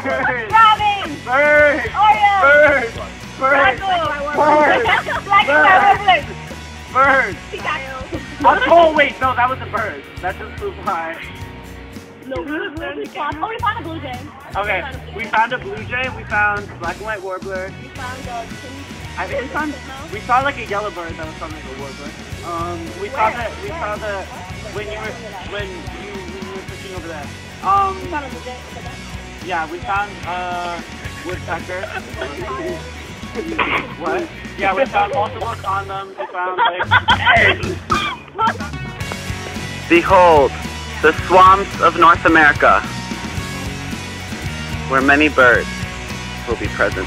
Bird! Robin! Bird! Oreo! Bird! Bird! Black and Bird! Oh wait, no, that was a bird. That's just blue pie. No, we found a blue jay. Okay, we found a blue jay. We found black and white warbler. We found a I think we saw like a yellow bird that was something like a warbler. We saw the when you were fishing over there. We found a blue jay. Yeah, we found woodpecker. What? Yeah, we found multiple condoms. We found like. Behold, the swamps of North America, where many birds will be present.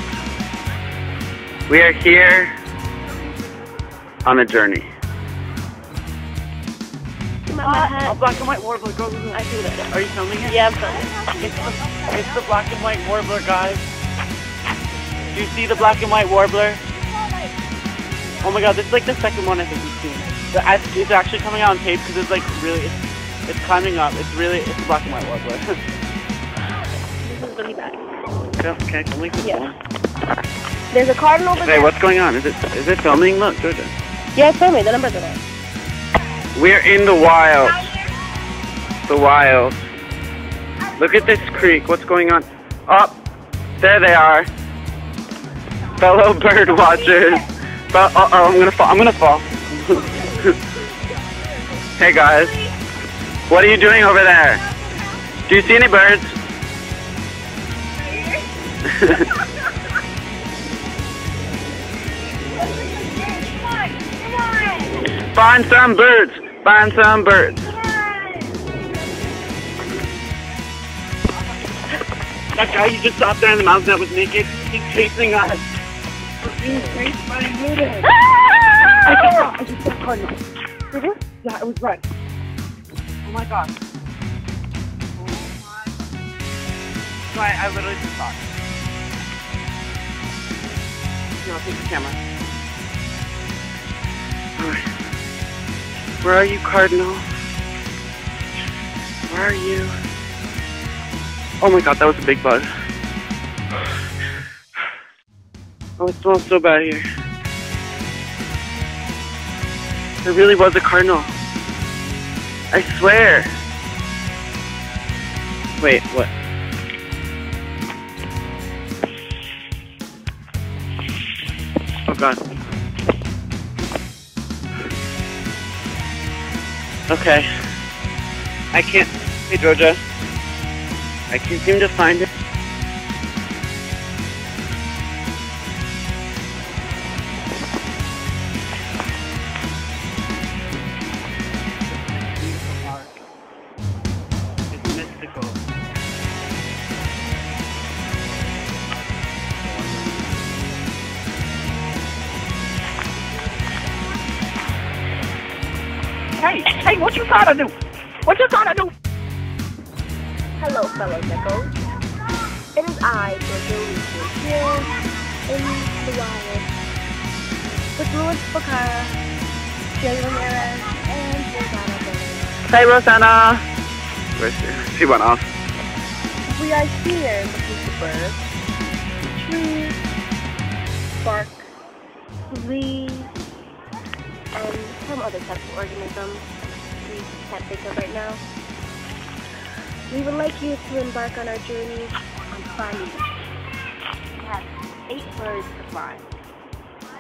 We are here on a journey. Oh, black and white warbler, go. I see that. Are you filming it? Yeah, I'm filming. It's the black and white warbler, guys. Do you see the black and white warbler? Oh my god, this is like the second one I think we've seen. It's actually coming out on tape because it's like really, it's climbing up. It's a black and white warbler. This is really bad. Okay, can we film? There's a cardinal over there. Hey, what's going on? Is it filming? Look, Georgia. Yeah, it's filming. The numbers are there. We're in the wild. The wild. Look at this creek. What's going on? Oh, there they are. Fellow bird watchers. I'm gonna fall. Hey guys. What are you doing over there? Do you see any birds? Find some birds. Find some birds. That guy you just saw up there in the mountain that was naked, he's chasing us. We're being chased by nudity. I just saw a cardinal. Did you? Yeah, it was red. Oh my god. Oh my. No, I literally just saw it. No, I'll take the camera. Alright. Where are you, Cardinal? Where are you? Oh my god, that was a big bug. Oh, it smells so bad here. There really was a cardinal. I swear. Wait, what? Oh god. Okay. I can't. Hey, Georgia. I can't seem to find it. It's mystical. Hey, what you trying to do? What you trying to do? Hello, fellow geckos. It is I, Jojo, here in the wild with Louis Bakara, Jay Ramirez, and Rosana. Hey, Rosana. Where's she? She went off. We are here looking for birds, trees, bark, leaves, and some other type of organisms we can't think of right now. We would like you to embark on our journey on finding them. We have 8 birds to find.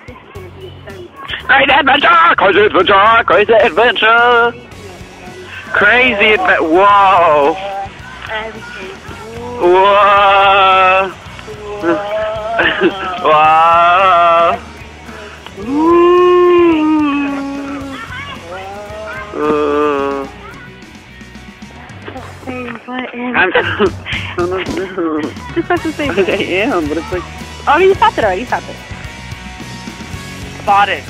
This is going to be a very Great adventure! Crazy adventure! Crazy adventure! Crazy adventure! Whoa! Whoa! Wow! I'm Just have to say I am, but it's like... Oh, you stopped it already. You stopped it. Spotted.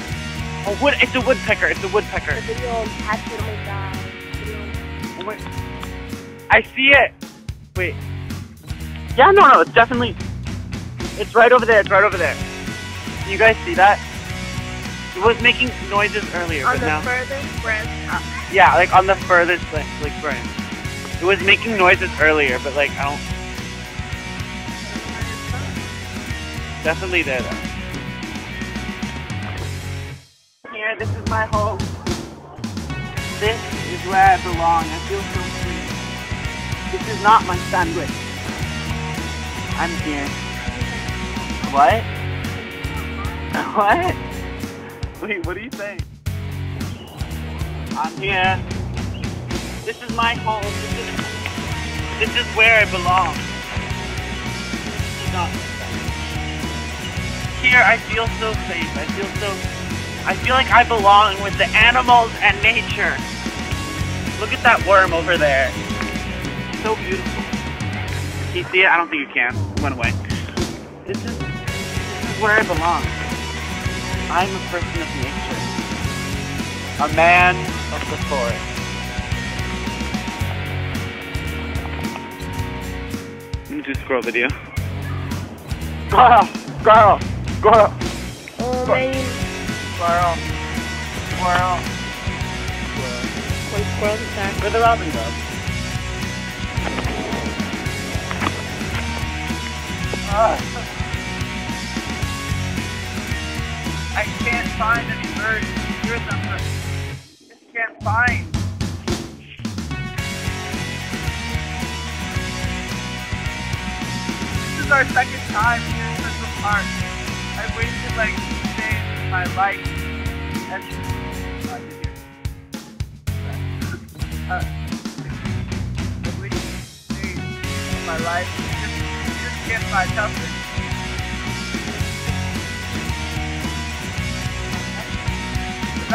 Oh, it's a woodpecker. It's a woodpecker. The video catch it. Oh my god. Oh my... I see it. Wait. Yeah, no, it's definitely... It's right over there. It's right over there. Can you guys see that? It was making noises earlier, On but the now... furthest branch. Yeah, like on the furthest branch. It was making noises earlier, but like I don't. definitely there though. Here, this is my home. This is where I belong. I feel so free. This is not my sandwich. I'm here. What? What? Wait, what are you saying? I'm here. This is my home. This is where I belong. This is not my sandwich. Here, I feel so safe. I feel like I belong with the animals and nature. Look at that worm over there. So beautiful. Can you see it? I don't think you can. It went away. This is where I belong. I'm a person of nature. A man of the forest. Let me do a squirrel video. Squirrel! Squirrel! Squirrel! Oh, man. Squirrel. Squirrel. One squirrel attack. Where the robin go? I can't find any birds. Here's them. I just can't find. This is our second time here in Central Park. I've wasted like 2 days of my life. And I've wasted 2 days of my life. You just can't find nothing. Oh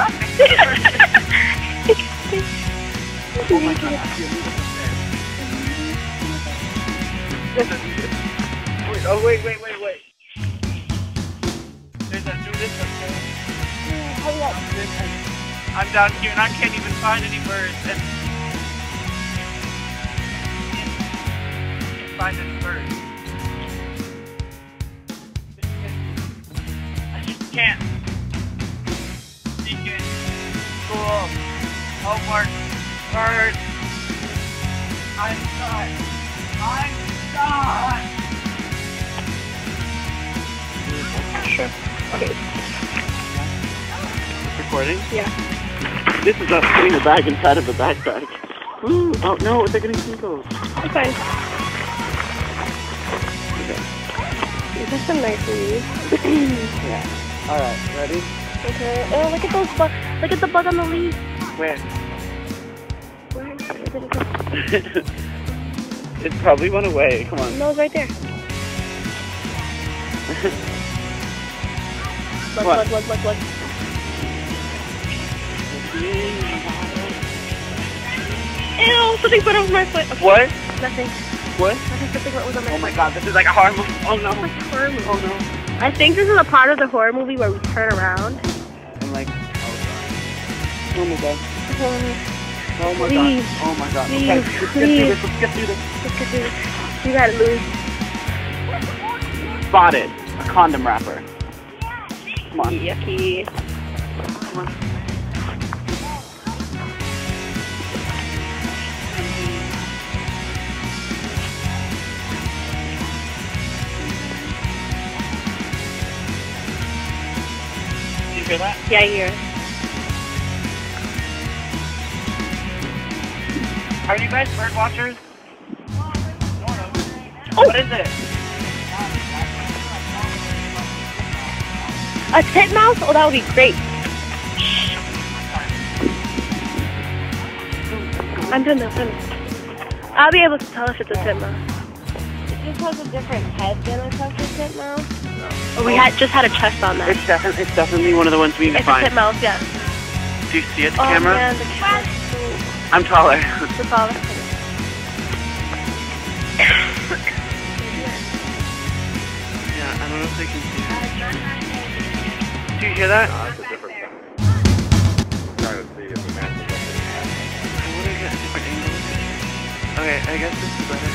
my god, I feel it up there. Wait, wait. There's a nudist up there. I'm down here and I can't even find any birds. And I can't find any birds. I just can't. School, homework, birds. I'm done. Sure. Okay. Recording? Yeah. This is us putting the bag inside of the backpack. Ooh, oh no, they're getting tinkles. Okay. These are some nice leaves. Yeah. Alright, ready? Okay. Oh, look at those bugs. Look at the bug on the leaf. Where? Where did it go? It probably went away. Come on. No, it's right there. Look. Ew, something went over my foot. Okay. What? Nothing. What? Something went over my foot. Oh my god, this is like a horror movie. Oh no. It's like a horror movie. Oh no. I think this is a part of the horror movie where we turn around. I'm like, oh my god. Oh my Please. god. Oh my god. Please. Okay, let's get through this. Let's get through this. You got it, Louis. Spotted. A condom wrapper. Come on. Yucky. Come on. Did you hear that? Yeah, I hear it. Are you guys bird watchers? Oh. What is it? A titmouse? Oh, that would be great. I'm doing this. I'll be able to tell if it's a titmouse. It just has a different head than a titmouse. Oh, we just had a chest on that. It's definitely one of the ones we need to find. It's a titmouse, yeah. Do you see it, the camera? Man, the camera. I'm taller. The taller. Yeah, I don't know if they can see it. Do you hear that? No, that's a different thing. I'm trying to see if the matches up. What is it? Different angles? Okay, I guess this is better.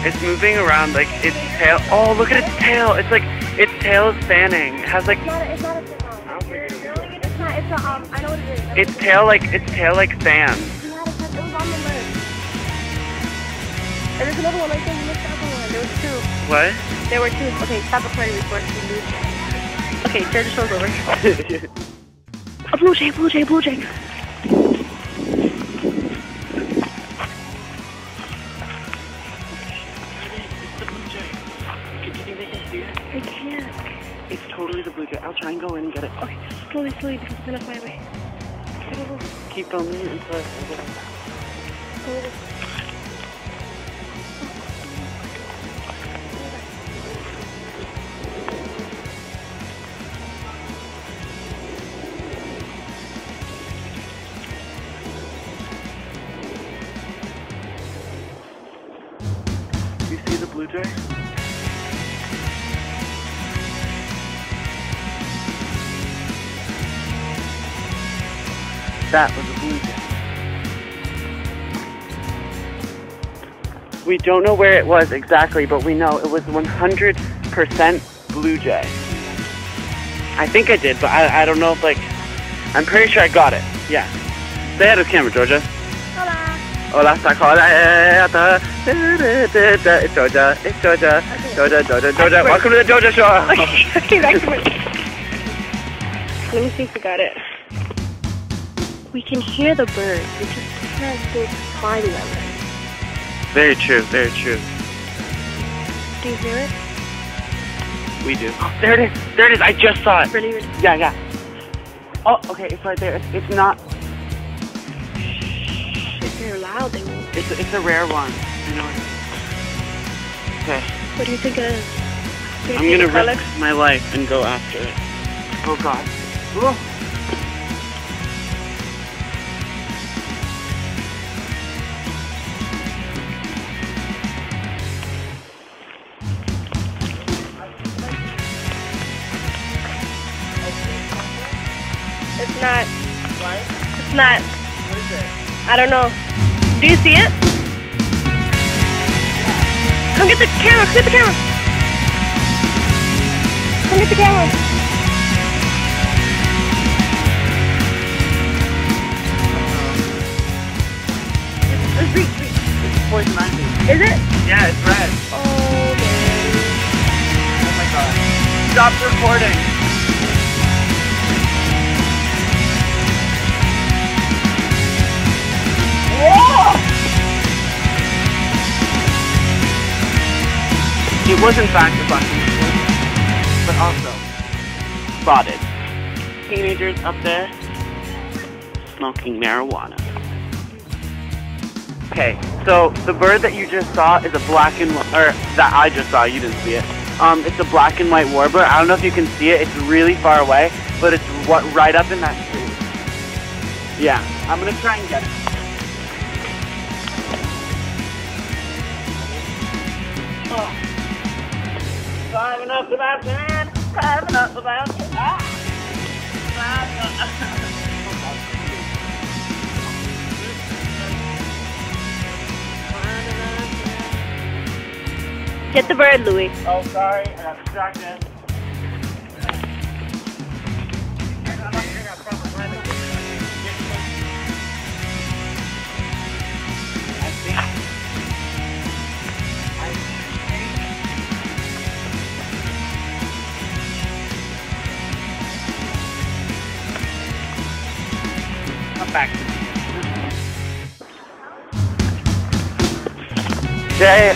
It's moving around like its tail. Oh, look at its tail. It's like its tail is fanning. It has like It's not a titmouse. I don't think it is. It's not. It's a I know what it is. its tail like fans. It was on the list. there's another one right there. You missed the other one. There was two. What? There were two. Okay, stop recording before we lose. Okay, share the show's over. A blue jay, blue jay, blue jay. I can't. It's totally the blue jay. I'll try and go in and get it. Okay, slowly, slowly, because it's gonna fly away. Keep filming it until I get it. Slowly. You see the blue jay? That was a blue jay. We don't know where it was exactly, but we know it was 100% blue jay. I think I did, but I don't know if, like, I'm pretty sure I got it. Yeah. Stay out of camera, Georgia. Hola. Hola, Sakola. It's Georgia. It's Georgia. Georgia, Georgia, Georgia. Welcome to the Georgia Show. Okay, back to it. Let me see if we got it. We can hear the birds. We just can't seem to find them. Very true, very true. Do you hear it? We do. Oh, there it is. There it is. I just saw it. Really? Yeah, yeah. Oh, okay. It's right there. It's not. If they're loud, they won't. It's a rare one. I know it. Okay. What do you think it is? I'm gonna risk my life and go after it. Oh God. Oh. It's not. What? It's not. What is it? I don't know. Do you see it? Come get the camera. Come get the camera. Come get the camera. It's reach. It's poison ivy. Is it? Yeah, it's red. Oh, man. Oh my God. Stop recording. Whoa! It was in fact a black and white, but also spotted. Teenagers up there smoking marijuana. Okay, so the bird that you just saw is a black and white, or that I just saw, you didn't see it. It's a black and white warbler. I don't know if you can see it, it's really far away, but it's right up in that tree. Yeah, I'm gonna try and get it. Oh. Climbing up the mountain, climbing up the mountain. Ah. Get the bird, Louie. Oh, sorry, I got distracted. Come back to me. Jay.